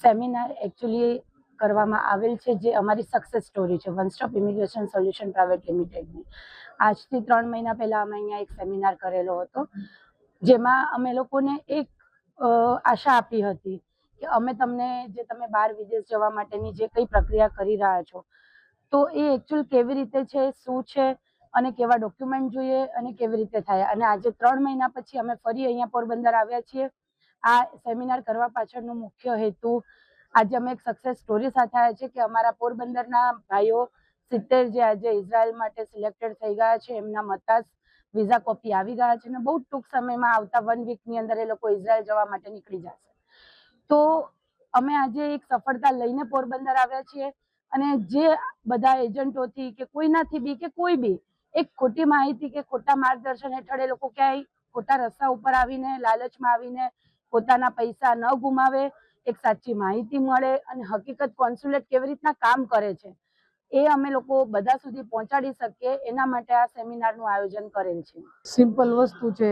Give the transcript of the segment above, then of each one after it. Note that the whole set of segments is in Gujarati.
સેમિનાર એકચ્યુઅલી કરવામાં આવેલ છે, જે અમારી સક્સેસ સ્ટોરી છે one stop immigration solution private લિમિટેડની. આજથી 3 મહિના પહેલાં અમે અહીંયા એક સેમિનાર કરેલો હતો, જેમાં અમે લોકોને એક આશા આપી હતી કે અમે તમને જે તમે બહાર વિદેશ જવા માટેની જે કંઈ પ્રક્રિયા કરી રહ્યા છો, તો એ એકચ્યુઅલ કેવી રીતે છે, શું છે અને કેવા ડોક્યુમેન્ટ જોઈએ અને કેવી રીતે થાય. અને આજે 3 મહિના પછી અમે ફરી અહીંયા પોરબંદર આવ્યા છીએ. આ સેમિનાર કરવા પાછળનો મુખ્ય હેતુ, આજે અમે એક સક્સેસ સ્ટોરી સાથે આવ્યા છે કે અમારા પોરબંદરના ભાઈઓ 70 જે આજે ઇઝરાયલ માટે સિલેક્ટેડ થઈ ગયા છે, એમના મતાસ વિઝા કોપી આવી ગયા છે અને બહુ ટૂંક સમયમાં આવતા 1 વીકની અંદર એ લોકો ઇઝરાયલ જવા માટે નીકળી જશે. તો અમે આજે એક સફળતા લઈને પોરબંદર આવ્યા છીએ અને જે બધા એજન્ટોથી કે કોઈનાથી બી કે કોઈ બી એક ખોટી માહિતી કે ખોટા માર્ગદર્શન હેઠળ એ લોકો ક્યાંય ખોટા રસ્તા ઉપર આવીને લાલચમાં આવીને પોતાના પૈસા ન ગુમાવે, એક સાચી માહિતી મળે અને હકીકત કોન્સ્યુલેટ કેવી રીતના કામ કરે છે એ અમે લોકો બધા સુધી પહોંચાડી શકીએ, એના માટે આ સેમિનારનું આયોજન કરેલ છે. સિમ્પલ વસ્તુ છે,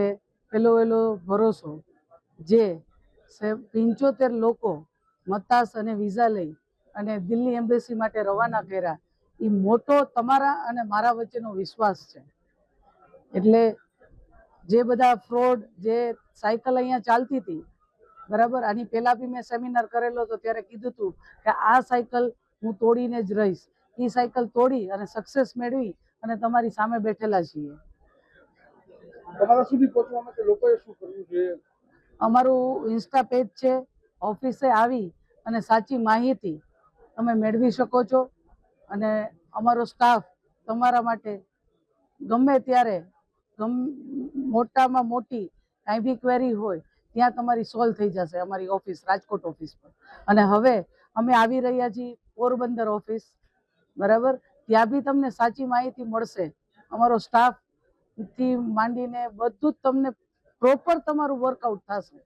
પેલો ભરોસો. જે 75 લોકો મતાસ અને વિઝા લઈ અને દિલ્હી એમ્બેસી માટે રવાના કર્યા, એ મોટો તમારા અને મારા વચ્ચેનો વિશ્વાસ છે. એટલે જે બધા ફ્રોડ, જે સાયકલ અહીંયા ચાલતી હતી બરાબર, આની પહેલા બી મેં સેમિનાર કરેલો હતો, ત્યારે કીધું હતું કે આ સાયકલ હું તોડીને જ રહીશ. એ સાયકલ તોડી અને સક્સેસ મેળવી અને તમારી સામે બેઠેલા છીએ. તમારા સુધી પહોંચવા માટે લોકોએ શું કરવું જોઈએ? અમારું ઇન્સ્ટા પેજ છે, ઓફિસે આવી અને સાચી માહિતી તમે મેળવી શકો છો અને અમારો સ્ટાફ તમારા માટે ગમે ત્યારે મોટામાં મોટી કાંઈ બી ક્વેરી હોય ત્યાં તમારી સોલ્વ થઈ જશે અમારી ઓફિસ, રાજકોટ ઓફિસ પર. અને હવે અમે આવી રહ્યા છીએ પોરબંદર ઓફિસ, બરાબર, ત્યાં બી તમને સાચી માહિતી મળશે. અમારો સ્ટાફ થી માંડીને બધું જ તમને પ્રોપર તમારું વર્કઆઉટ થશે.